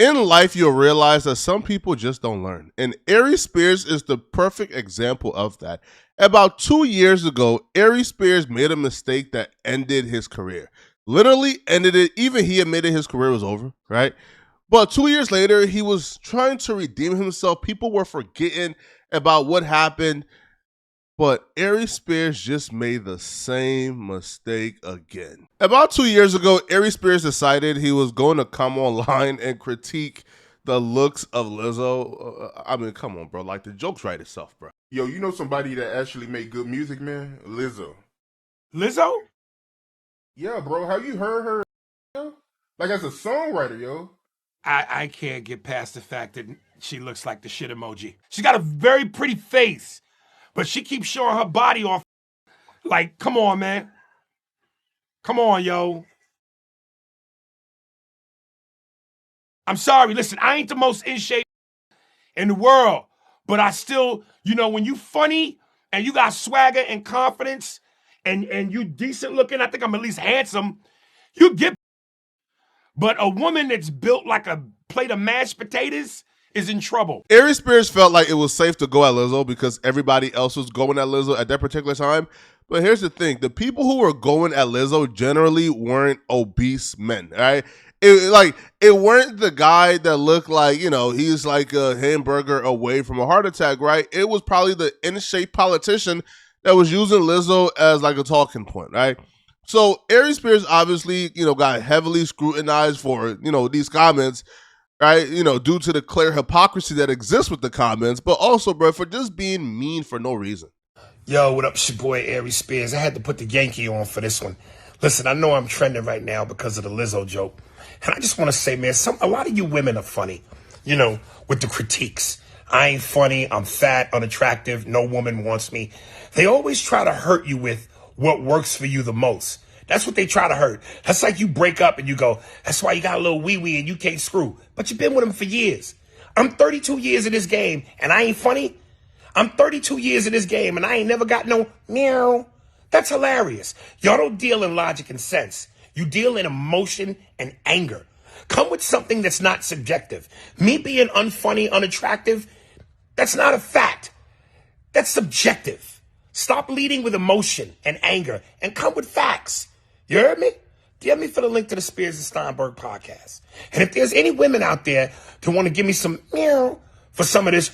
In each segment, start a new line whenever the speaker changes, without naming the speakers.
In life, you'll realize that some people just don't learn. And Ari Spears is the perfect example of that. About 2 years ago, Ari Spears made a mistake that ended his career. Literally ended it. Even he admitted his career was over, right? But 2 years later, he was trying to redeem himself. People were forgetting about what happened. But Ari Spears just made the same mistake again. About 2 years ago, Ari Spears decided he was going to come online and critique the looks of Lizzo. I mean, come on, bro. Like, the joke's right itself, bro.
Yo, you know somebody that actually make good music, man? Lizo.
Lizzo?
Yeah, bro. Have you heard her? Yo? Like, as a songwriter, yo.
I can't get past the fact that she looks like the shit emoji. She got a very pretty face, but she keeps showing her body off. Like, come on, man. Come on, yo. I'm sorry. Listen, I ain't the most in shape in the world, but I still, when you funny and you got swagger and confidence and you decent looking, I think I'm at least handsome, you get. But a woman that's built like a plate of mashed potatoes is in trouble.
Ari Spears felt like it was safe to go at Lizzo because everybody else was going at Lizzo at that particular time. But here's the thing. The people who were going at Lizzo generally weren't obese men, right? It weren't the guy that looked like, he's like a hamburger away from a heart attack, right? It was probably the in-shape politician that was using Lizzo as like a talking point, right? So Ari Spears obviously, got heavily scrutinized for, these comments, right? Due to the clear hypocrisy that exists with the comments, but also, bro, for just being mean for no reason.
Yo, what up, it's your boy Ari Spears. I had to put the Yankee on for this one. Listen, I know I'm trending right now because of the Lizzo joke. And I just want to say, man, a lot of you women are funny, with the critiques. I ain't funny, I'm fat, unattractive, no woman wants me. They always try to hurt you with what works for you the most. That's what they try to hurt. That's like you break up and you go, that's why you got a little wee-wee and you can't screw. But you've been with him for years. I'm 32 years in this game and I ain't funny. I'm 32 years in this game and I ain't never got no meow. That's hilarious. Y'all don't deal in logic and sense. You deal in emotion and anger. Come with something that's not subjective. Me being unfunny, unattractive, that's not a fact. That's subjective. Stop leading with emotion and anger and come with facts. You heard me? DM me for the link to the Spears and Steinberg podcast. And if there's any women out there that want to give me some meow for some of this,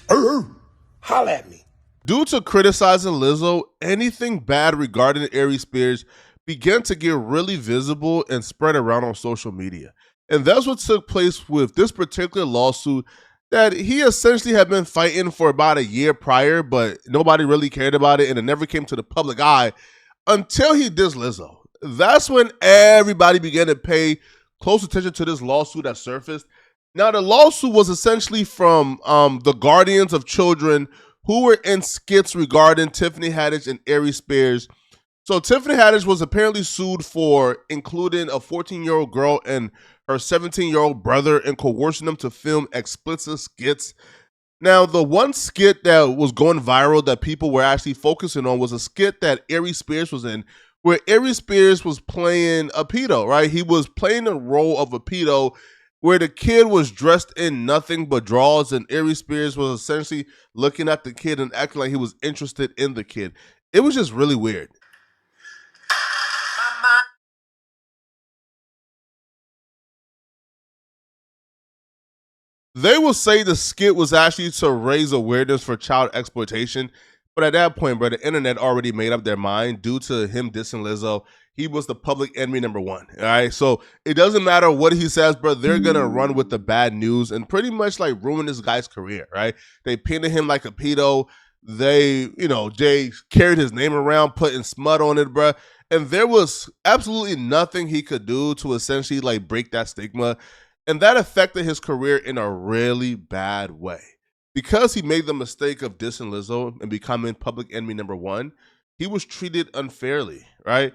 holla at me.
Due to criticizing Lizzo, anything bad regarding Ari Spears began to get really visible and spread around on social media. And that's what took place with this particular lawsuit that he essentially had been fighting for about a year prior, but nobody really cared about it and it never came to the public eye until he dissed Lizzo. That's when everybody began to pay close attention to this lawsuit that surfaced. Now, the lawsuit was essentially from the guardians of children who were in skits regarding Tiffany Haddish and Ari Spears. So Tiffany Haddish was apparently sued for including a 14-year-old girl and her 17-year-old brother and coercing them to film explicit skits. Now, the one skit that was going viral that people were actually focusing on was a skit that Ari Spears was in, where Ari Spears was playing a pedo, right? He was playing the role of a pedo where the kid was dressed in nothing but drawers and Ari Spears was essentially looking at the kid and acting like he was interested in the kid. It was just really weird. They will say the skit was actually to raise awareness for child exploitation, but at that point, bro, the internet already made up their mind due to him dissing Lizzo. He was the public enemy number one, all right? So it doesn't matter what he says, bro. They're going to run with the bad news and pretty much like ruin this guy's career, right? They painted him like a pedo. They carried his name around, putting smut on it, bro. And there was absolutely nothing he could do to essentially like break that stigma. And that affected his career in a really bad way. Because he made the mistake of dissing Lizzo and becoming public enemy number one, he was treated unfairly, right?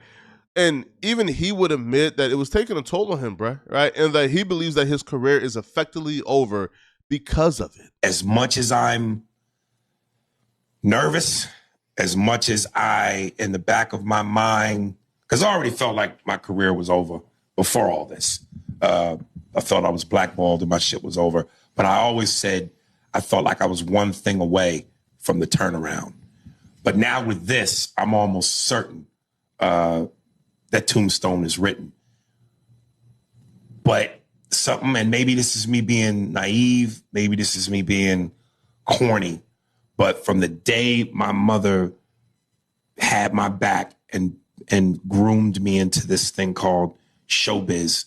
And even he would admit that it was taking a toll on him, bro, right? And that he believes that his career is effectively over because of it.
As much as I'm nervous, as much as I, in the back of my mind, because I already felt like my career was over before all this. I thought I was blackballed and my shit was over. But I always said I felt like I was one thing away from the turnaround. But now with this, I'm almost certain that Tombstone is written. But something, and maybe this is me being naive, maybe this is me being corny, but from the day my mother had my back and groomed me into this thing called showbiz,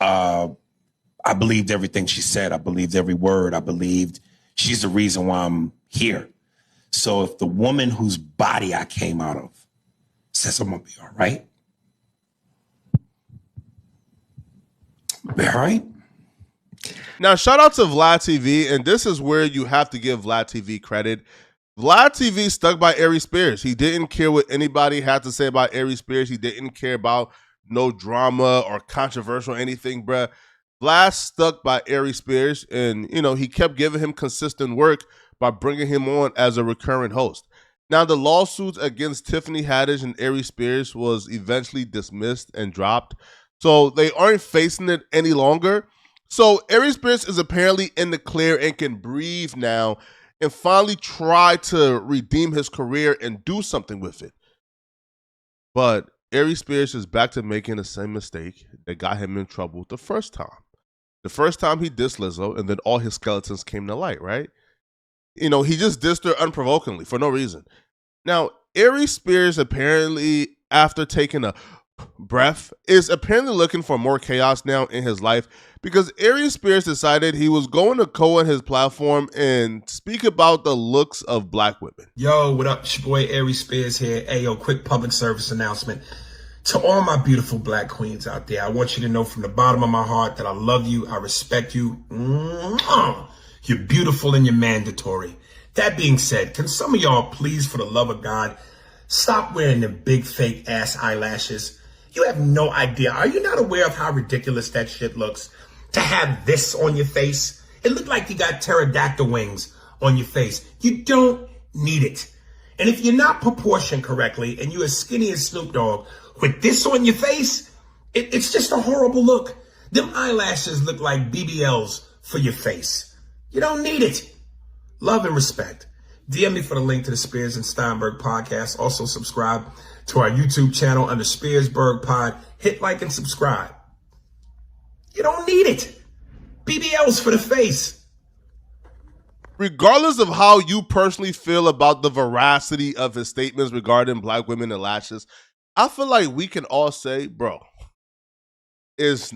I believed everything she said. I believed every word. I believed she's the reason why I'm here. So if the woman whose body I came out of says I'm gonna be all right, I'm gonna be all right.
Now, shout out to Vlad TV, and this is where you have to give Vlad TV credit. Vlad TV stuck by Aries Spears. He didn't care what anybody had to say about Aries Spears. He didn't care about no drama or controversial anything, bruh. Vlad stuck by Aries Spears, and he kept giving him consistent work by bringing him on as a recurrent host. Now, the lawsuits against Tiffany Haddish and Aries Spears was eventually dismissed and dropped, so they aren't facing it any longer. So Aries Spears is apparently in the clear and can breathe now and finally try to redeem his career and do something with it. But Aries Spears is back to making the same mistake that got him in trouble the first time. The first time he dissed Lizzo, and then all his skeletons came to light, right? He just dissed her unprovokingly for no reason. Now, Aries Spears apparently, after taking a breath, is apparently looking for more chaos now in his life because Aries Spears decided he was going to go on his platform and speak about the looks of black women.
Yo, what up? It's your boy Aries Spears here. Hey, yo, quick public service announcement. To all my beautiful black queens out there, I want you to know from the bottom of my heart that I love you, I respect you. You're beautiful and you're mandatory. That being said, can some of y'all please, for the love of God, stop wearing them big fake ass eyelashes? You have no idea. Are you not aware of how ridiculous that shit looks? To have this on your face, it looked like you got pterodactyl wings on your face. You don't need it. And if you're not proportioned correctly and you're as skinny as Snoop Dogg with this on your face, it's just a horrible look. Them eyelashes look like BBLs for your face. You don't need it. Love and respect. DM me for the link to the Spears and Steinberg podcast. Also subscribe to our YouTube channel under Spearsburg Pod. Hit like and subscribe. You don't need it. BBLs for the face.
Regardless of how you personally feel about the veracity of his statements regarding black women and lashes, I feel like we can all say, bro, it's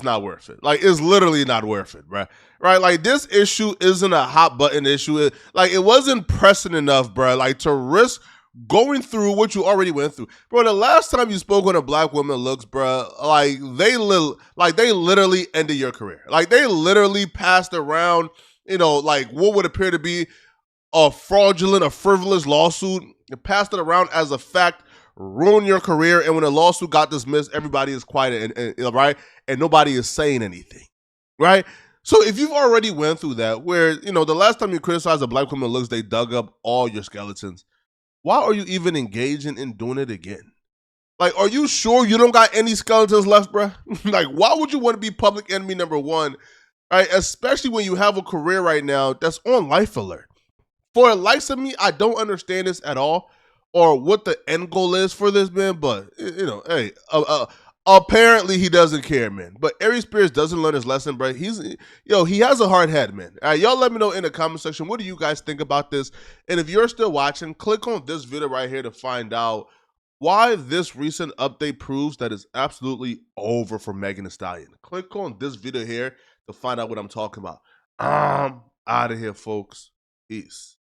not worth it. Like, it's literally not worth it, bro. Right? Like, this issue isn't a hot button issue. It wasn't pressing enough, bro. Like, to risk going through what you already went through, bro. The last time you spoke on a black woman looks, bro, they literally ended your career. Like, they literally passed around, what would appear to be a fraudulent, a frivolous lawsuit, and passed it around as a fact, ruined your career. And when the lawsuit got dismissed, everybody is quiet and right, and nobody is saying anything, right? So if you've already went through that, where the last time you criticized a black woman looks, they dug up all your skeletons. Why are you even engaging in doing it again? Like, are you sure you don't got any skeletons left, bro? Like, why would you want to be public enemy number one, right? Especially when you have a career right now that's on life alert. For the likes of me, I don't understand this at all, or what the end goal is for this man. But hey, apparently he doesn't care, man. But Aries Spears doesn't learn his lesson, bro. He has a hard head, man. All right, y'all let me know in the comment section, what do you guys think about this? And if you're still watching, click on this video right here to find out why this recent update proves that it's absolutely over for Megan Thee Stallion. Click on this video here to find out what I'm talking about. I'm out of here, folks. Peace.